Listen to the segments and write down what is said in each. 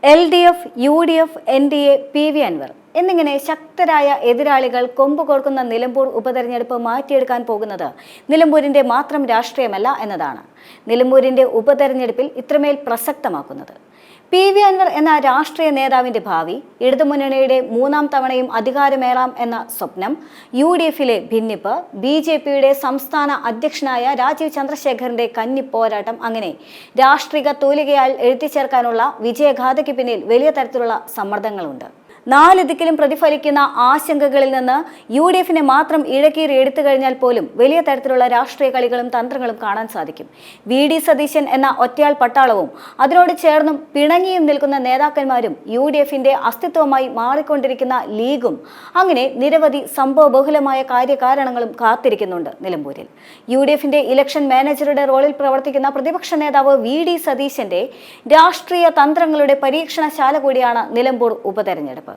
LDF, UDF, NDA, PV Anwar എന്നിങ്ങനെ ശക്തരായ എതിരാളികൾ കൊമ്പുകോർക്കുന്ന നിലമ്പൂർ ഉപതെരഞ്ഞെടുപ്പ് മാറ്റിയെടുക്കാൻ പോകുന്നത് നിലമ്പൂരിന്റെ മാത്രം രാഷ്ട്രീയമല്ല എന്നതാണ് നിലമ്പൂരിന്റെ ഉപതെരഞ്ഞെടുപ്പിൽ ഇത്രമേൽ പ്രസക്തമാക്കുന്നത്. PV അൻവർ എന്ന രാഷ്ട്രീയ നേതാവിന്റെ ഭാവി, ഇടതുമുന്നണിയുടെ മൂന്നാം തവണയും അധികാരമേറാം എന്ന സ്വപ്നം, UDFിലെ ഭിന്നിപ്പ്, BJPയുടെ സംസ്ഥാന അധ്യക്ഷനായ രാജീവ് ചന്ദ്രശേഖറിന്റെ കന്നിപ്പോരാട്ടം, അങ്ങനെ രാഷ്ട്രീയ തൂലികയാൽ എഴുതിച്ചേർക്കാനുള്ള വിജയഗാഥയ്ക്ക് പിന്നിൽ വലിയ തരത്തിലുള്ള സമ്മർദ്ദങ്ങളുണ്ട്. നാലിദിക്കിലും പ്രതിഫലിക്കുന്ന ആശങ്കകളിൽ നിന്ന് UDFിനെ മാത്രം ഇഴകീറി എടുത്തു കഴിഞ്ഞാൽ പോലും വലിയ തരത്തിലുള്ള രാഷ്ട്രീയ കളികളും തന്ത്രങ്ങളും കാണാൻ സാധിക്കും. VD സതീശൻ എന്ന ഒറ്റയാൾ പട്ടാളവും അതിനോട് ചേർന്നും പിണങ്ങിയും നിൽക്കുന്ന നേതാക്കന്മാരും UDFിന്റെ അസ്തിത്വമായി മാറിക്കൊണ്ടിരിക്കുന്ന ലീഗും, അങ്ങനെ നിരവധി സംഭവബഹുലമായ കാര്യകാരണങ്ങളും കാത്തിരിക്കുന്നുണ്ട് നിലമ്പൂരിൽ. UDFിന്റെ ഇലക്ഷൻ മാനേജറുടെ റോളിൽ പ്രവർത്തിക്കുന്ന പ്രതിപക്ഷ നേതാവ് VD സതീശന്റെ രാഷ്ട്രീയ തന്ത്രങ്ങളുടെ പരീക്ഷണശാല കൂടിയാണ് നിലമ്പൂർ ഉപതെരഞ്ഞെടുപ്പ്.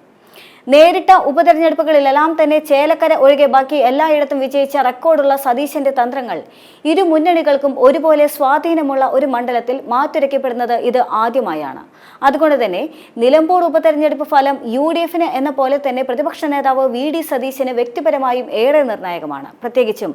നേരിട്ട ഉപതെരഞ്ഞെടുപ്പുകളിലെല്ലാം തന്നെ ചേലക്കര ഒഴികെ ബാക്കി എല്ലായിടത്തും വിജയിച്ച റെക്കോർഡുള്ള സതീശന്റെ തന്ത്രങ്ങൾ ഇരു മുന്നണികൾക്കും ഒരുപോലെ സ്വാധീനമുള്ള ഒരു മണ്ഡലത്തിൽ മാറ്റുരയ്ക്കപ്പെടുന്നത് ഇത് ആദ്യമായാണ്. അതുകൊണ്ട് തന്നെ നിലമ്പൂർ ഉപതെരഞ്ഞെടുപ്പ് ഫലം UDFിന് എന്ന പോലെ തന്നെ പ്രതിപക്ഷ നേതാവ് VD സതീശന് വ്യക്തിപരമായും ഏറെ നിർണായകമാണ്. പ്രത്യേകിച്ചും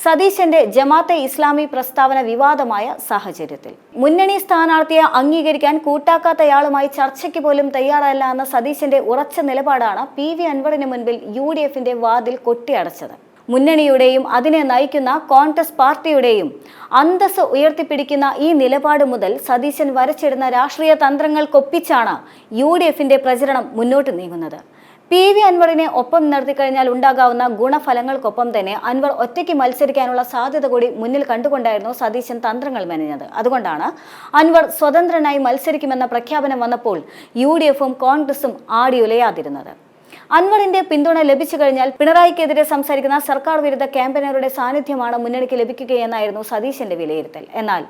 സതീശന്റെ ജമാഅത്തെ ഇസ്ലാമി പ്രസ്താവന വിവാദമായ സാഹചര്യത്തിൽ മുന്നണി സ്ഥാനാർത്ഥിയെ അംഗീകരിക്കാൻ കൂട്ടാക്കാത്തയാളുമായി ചർച്ചയ്ക്ക് പോലും തയ്യാറല്ല എന്ന സതീശന്റെ ഉറച്ച നിലപാടാണ് PV അൻവറിന് മുൻപിൽ UDFിന്റെ വാതിൽ കൊട്ടിയടച്ചത്. മുന്നണിയുടെയും അതിനെ നയിക്കുന്ന കോൺഗ്രസ് പാർട്ടിയുടെയും അന്തസ് ഉയർത്തിപ്പിടിക്കുന്ന ഈ നിലപാട് മുതൽ സതീശൻ വരച്ചിടുന്ന രാഷ്ട്രീയ തന്ത്രങ്ങൾക്കൊപ്പിച്ചാണ് UDFിന്റെ പ്രചരണം മുന്നോട്ട് നീങ്ങുന്നത്. PV അൻവറിനെ ഒപ്പം നിർത്തിക്കഴിഞ്ഞാൽ ഉണ്ടാകാവുന്ന ഗുണഫലങ്ങൾക്കൊപ്പം തന്നെ അൻവർ ഒറ്റയ്ക്ക് മത്സരിക്കാനുള്ള സാധ്യത കൂടി മുന്നിൽ കണ്ടുകൊണ്ടായിരുന്നു സതീശൻ തന്ത്രങ്ങൾ മെനഞ്ഞത്. അതുകൊണ്ടാണ് അൻവർ സ്വതന്ത്രനായി മത്സരിക്കുമെന്ന പ്രഖ്യാപനം വന്നപ്പോൾ UDFും കോൺഗ്രസും ആടിയുലയാതിരുന്നത്. അൻവറിന്റെ പിന്തുണ ലഭിച്ചു കഴിഞ്ഞാൽ പിണറായിക്കെതിരെ സംസാരിക്കുന്ന സർക്കാർ വിരുദ്ധ ക്യാമ്പയിനറുടെ സാന്നിധ്യമാണ് മുന്നണിക്ക് ലഭിക്കുകയെന്നായിരുന്നു സതീശന്റെ വിലയിരുത്തൽ. എന്നാൽ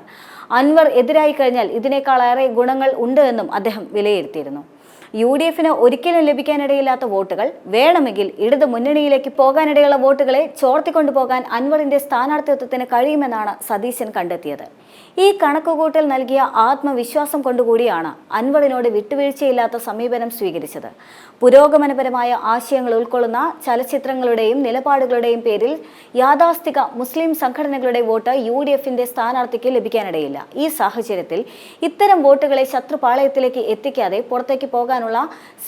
അൻവർ എതിരായി കഴിഞ്ഞാൽ ഇതിനേക്കാളേറെ ഗുണങ്ങൾ ഉണ്ട് എന്നും അദ്ദേഹം വിലയിരുത്തിയിരുന്നു. UDFിന് ഒരിക്കലും ലഭിക്കാനിടയില്ലാത്ത വോട്ടുകൾ, വേണമെങ്കിൽ ഇടതു മുന്നണിയിലേക്ക് പോകാനിടയുള്ള വോട്ടുകളെ ചോർത്തിക്കൊണ്ടുപോകാൻ അൻവറിന്റെ സ്ഥാനാർത്ഥിത്വത്തിന് കഴിയുമെന്നാണ് സതീശൻ കണ്ടെത്തിയത്. ഈ കണക്കുകൂട്ടൽ നൽകിയ ആത്മവിശ്വാസം കൊണ്ടുകൂടിയാണ് അൻവറിനോട് വിട്ടുവീഴ്ചയില്ലാത്ത സമീപനം സ്വീകരിച്ചത്. പുരോഗമനപരമായ ആശയങ്ങൾ ഉൾക്കൊള്ളുന്ന ചലച്ചിത്രങ്ങളുടെയും നിലപാടുകളുടെയും പേരിൽ യാഥാസ്ഥിക മുസ്ലിം സംഘടനകളുടെ വോട്ട് UDFിന്റെ സ്ഥാനാർത്ഥിക്ക് ലഭിക്കാനിടയില്ല. ഈ സാഹചര്യത്തിൽ ഇത്തരം വോട്ടുകളെ ശത്രുപാളയത്തിലേക്ക് എത്തിക്കാതെ പുറത്തേക്ക് പോകാനുള്ള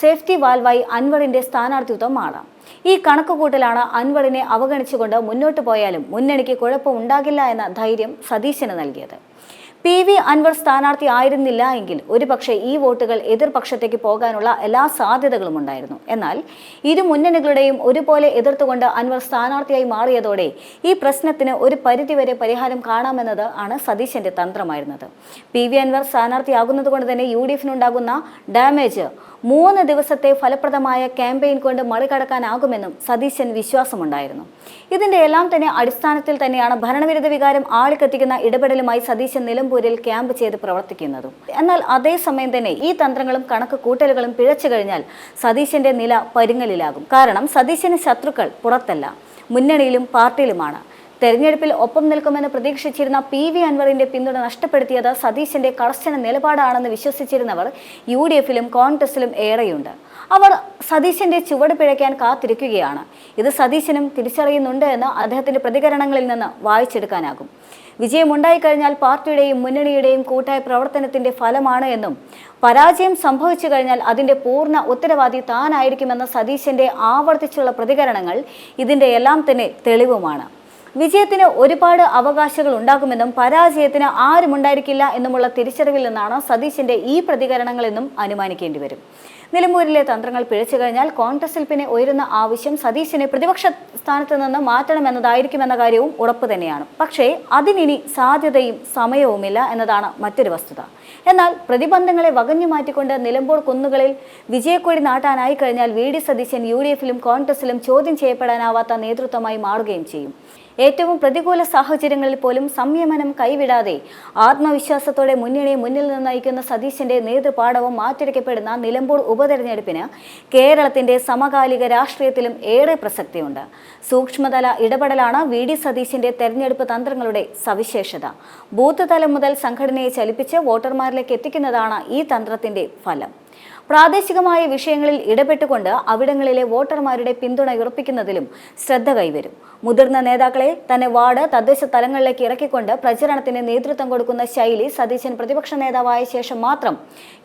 സേഫ്റ്റി വാൽവായി അൻവറിന്റെ സ്ഥാനാർത്ഥിത്വം മാറാം. ഈ കണക്കുകൂട്ടലാണ് അൻവറിനെ അവഗണിച്ചുകൊണ്ട് മുന്നോട്ട് പോയാലും മുന്നണിക്ക് കുഴപ്പമുണ്ടാകില്ല എന്ന ധൈര്യം സതീശന് നൽകിയത്. PV അൻവർ സ്ഥാനാർത്ഥി ആയിരുന്നില്ല എങ്കിൽ ഒരുപക്ഷെ ഈ വോട്ടുകൾ എതിർപക്ഷത്തേക്ക് പോകാനുള്ള എല്ലാ സാധ്യതകളും ഉണ്ടായിരുന്നു. എന്നാൽ ഇരു മുന്നണികളുടെയും ഒരുപോലെ എതിർത്തുകൊണ്ട് അൻവർ സ്ഥാനാർത്ഥിയായി മാറിയതോടെ ഈ പ്രശ്നത്തിന് ഒരു പരിധിവരെ പരിഹാരം കാണാമെന്നത് ആണ് സതീശന്റെ തന്ത്രമായിരുന്നത്. PV അൻവർ സ്ഥാനാർത്ഥിയാകുന്നത് കൊണ്ട് തന്നെ UDFിനുണ്ടാകുന്ന ഡാമേജ് 3 ദിവസത്തെ ഫലപ്രദമായ ക്യാമ്പയിൻ കൊണ്ട് മറികടക്കാനാകുമെന്നും സതീശൻ വിശ്വാസമുണ്ടായിരുന്നു. ഇതിന്റെ എല്ലാം തന്നെ അടിസ്ഥാനത്തിൽ തന്നെയാണ് ഭരണവിരുദ്ധ വികാരം ആളിക്കത്തിക്കുന്ന ഇടപെടലുമായി സതീശൻ നിലമ്പൂരിൽ ക്യാമ്പ് ചെയ്ത് പ്രവർത്തിക്കുന്നതും. എന്നാൽ അതേസമയം തന്നെ ഈ തന്ത്രങ്ങളും കണക്ക് കൂട്ടലുകളും പിഴച്ചു കഴിഞ്ഞാൽ സതീശന്റെ നില പരുങ്ങലിലാകും. കാരണം സതീശന് ശത്രുക്കൾ പുറത്തല്ല, മുന്നണിയിലും പാർട്ടിയിലുമാണ്. തെരഞ്ഞെടുപ്പിൽ ഒപ്പം നിൽക്കുമെന്ന് പ്രതീക്ഷിച്ചിരുന്ന PV അൻവറിന്റെ പിന്തുണ നഷ്ടപ്പെടുത്തിയത് സതീശന്റെ കർശന നിലപാടാണെന്ന് വിശ്വസിച്ചിരുന്നവർ UDFിലും കോൺഗ്രസിലും ഏറെയുണ്ട്. അവർ സതീശന്റെ ചുവട് പിഴയ്ക്കാൻ കാത്തിരിക്കുകയാണ്. ഇത് സതീശനും തിരിച്ചറിയുന്നുണ്ട് എന്ന് അദ്ദേഹത്തിന്റെ പ്രതികരണങ്ങളിൽ നിന്ന് വായിച്ചെടുക്കാനാകും. വിജയമുണ്ടായിക്കഴിഞ്ഞാൽ പാർട്ടിയുടെയും മുന്നണിയുടെയും കൂട്ടായ പ്രവർത്തനത്തിന്റെ ഫലമാണ് എന്നും പരാജയം സംഭവിച്ചു കഴിഞ്ഞാൽ അതിന്റെ പൂർണ്ണ ഉത്തരവാദി താനായിരിക്കുമെന്ന സതീശന്റെ ആവർത്തിച്ചുള്ള പ്രതികരണങ്ങൾ ഇതിന്റെ എല്ലാം തന്നെ തെളിവുമാണ്. വിജയത്തിന് ഒരുപാട് അവകാശങ്ങൾ ഉണ്ടാകുമെന്നും പരാജയത്തിന് ആരുമുണ്ടായിരിക്കില്ല എന്നുമുള്ള തിരിച്ചറിവിൽ നിന്നാണ് സതീശന്റെ ഈ പ്രതികരണങ്ങളെന്നും അനുമാനിക്കേണ്ടി വരും. നിലമ്പൂരിലെ തന്ത്രങ്ങൾ പിഴച്ചു കഴിഞ്ഞാൽ കോൺഗ്രസിൽ പിന്നെ ഉയരുന്ന ആവശ്യം സതീശനെ പ്രതിപക്ഷ സ്ഥാനത്ത് നിന്ന് മാറ്റണമെന്നതായിരിക്കുമെന്ന കാര്യവും ഉറപ്പ് തന്നെയാണ്. പക്ഷേ അതിനിനി സാധ്യതയും സമയവുമില്ല എന്നതാണ് മറ്റൊരു വസ്തുത. എന്നാൽ പ്രതിബന്ധങ്ങളെ വകഞ്ഞു മാറ്റിക്കൊണ്ട് നിലമ്പൂർ കുന്നുകളിൽ വിജയക്കൊടി നാട്ടാനായി കഴിഞ്ഞാൽ VD സതീശൻ UDFിലും കോൺഗ്രസിലും ചോദ്യം ചെയ്യപ്പെടാനാവാത്ത നേതൃത്വമായി മാറുകയും ചെയ്യും. ഏറ്റവും പ്രതികൂല സാഹചര്യങ്ങളിൽ പോലും സംയമനം കൈവിടാതെ ആത്മവിശ്വാസത്തോടെ മുന്നണിയെ മുന്നിൽ നിന്ന് നയിക്കുന്ന സതീശന്റെ നേതൃപാടവം മാറ്റിരയ്ക്കപ്പെടുന്ന നിലമ്പൂർ ഉപതെരഞ്ഞെടുപ്പിന് കേരളത്തിന്റെ സമകാലിക രാഷ്ട്രീയത്തിലും ഏറെ പ്രസക്തിയുണ്ട്. സൂക്ഷ്മതല ഇടപെടലാണ് VD സതീശന്റെ തെരഞ്ഞെടുപ്പ് തന്ത്രങ്ങളുടെ സവിശേഷത. ബൂത്ത് തലം മുതൽ സംഘടനയെ ചലിപ്പിച്ച് വോട്ടർമാരിലേക്ക് എത്തിക്കുന്നതാണ് ഈ തന്ത്രത്തിന്റെ ഫലം. പ്രാദേശികമായ വിഷയങ്ങളിൽ ഇടപെട്ടുകൊണ്ട് അവിടങ്ങളിലെ വോട്ടർമാരുടെ പിന്തുണ ഉറപ്പിക്കുന്നതിലും ശ്രദ്ധ കൈവരും. മുതിർന്ന നേതാക്കളെ തന്നെ വാർഡ്, തദ്ദേശ തലങ്ങളിലേക്ക് ഇറക്കിക്കൊണ്ട് പ്രചരണത്തിന് നേതൃത്വം കൊടുക്കുന്ന ശൈലി സതീശൻ പ്രതിപക്ഷ നേതാവായ ശേഷം മാത്രം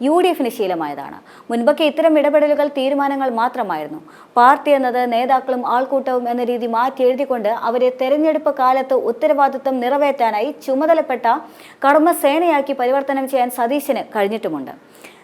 UDFന് ശീലമായതാണ്. മുൻപൊക്കെ ഇത്തരം ഇടപെടലുകൾ തീരുമാനങ്ങൾ മാത്രമായിരുന്നു. പാർട്ടി എന്നത് നേതാക്കളും ആൾക്കൂട്ടവും എന്ന രീതി മാറ്റി എഴുതിക്കൊണ്ട് അവരെ തെരഞ്ഞെടുപ്പ് കാലത്ത് ഉത്തരവാദിത്വം നിറവേറ്റാനായി ചുമതലപ്പെട്ട കർമ്മസേനയാക്കി പരിവർത്തനം ചെയ്യാൻ സതീശന് കഴിഞ്ഞിട്ടുമുണ്ട്.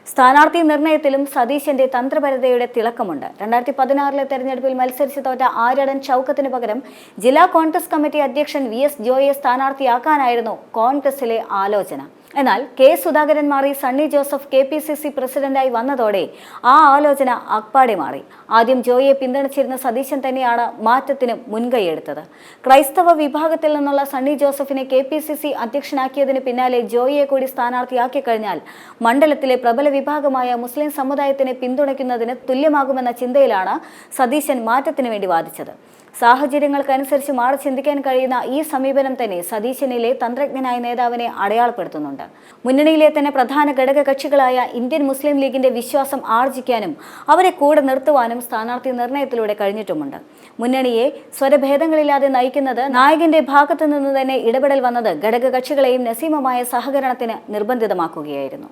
സ്ഥാനാർത്ഥി നിർണയത്തിലും സതീശന്റെ തന്ത്രപരതയുടെ തിളക്കമുണ്ട്. 2016 തെരഞ്ഞെടുപ്പിൽ മത്സരിച്ച് തോറ്റ ആര്യടൻ ഷൗക്കത്തിന് പകരം ജില്ലാ കോൺഗ്രസ് കമ്മിറ്റി അധ്യക്ഷൻ VS ജോയിയെ സ്ഥാനാർത്ഥിയാക്കാനായിരുന്നു കോൺഗ്രസിലെ ആലോചന. എന്നാൽ K സുധാകരൻ മാറി സണ്ണി ജോസഫ് KPCC പ്രസിഡന്റായി വന്നതോടെ ആ ആലോചന അപ്പാടെ മാറി. ആദ്യം ജോയിയെ പിന്തുണച്ചിരുന്ന സതീശൻ തന്നെയാണ് മാറ്റത്തിന് മുൻകൈയെടുത്തത്. ക്രൈസ്തവ വിഭാഗത്തിൽ നിന്നുള്ള സണ്ണി ജോസഫിനെ KPCC അധ്യക്ഷനാക്കിയതിന് പിന്നാലെ ജോയിയെ കൂടി സ്ഥാനാർത്ഥിയാക്കി കഴിഞ്ഞാൽ മണ്ഡലത്തിലെ പ്രബല വിഭാഗമായ മുസ്ലിം സമുദായത്തിനെ പിന്തുണയ്ക്കുന്നതിന് തുല്യമാകുമെന്ന ചിന്തയിലാണ് സതീശൻ മാറ്റത്തിന് വേണ്ടി വാദിച്ചത്. സാഹചര്യങ്ങൾക്കനുസരിച്ച് മാറി ചിന്തിക്കാൻ കഴിയുന്ന ഈ സമീപനം തന്നെ സതീശനിലെ തന്ത്രജ്ഞനായ നേതാവിനെ അടയാളപ്പെടുത്തുന്നുണ്ട്. മുന്നണിയിലെ തന്നെ പ്രധാന ഘടക കക്ഷികളായ ഇന്ത്യൻ മുസ്ലിം ലീഗിന്റെ വിശ്വാസം ആർജിക്കാനും അവരെ കൂടെ നിർത്തുവാനും സ്ഥാനാർത്ഥി നിർണയത്തിലൂടെ കഴിഞ്ഞിട്ടുമുണ്ട്. മുന്നണിയെ സ്വരഭേദങ്ങളില്ലാതെ നയിക്കുന്നത് നായകന്റെ ഭാഗത്തു നിന്ന് തന്നെ ഇടപെടൽ വന്നത് ഘടക കക്ഷികളെയും നസീമമായ സഹകരണത്തിന് നിർബന്ധിതമാക്കുകയായിരുന്നു.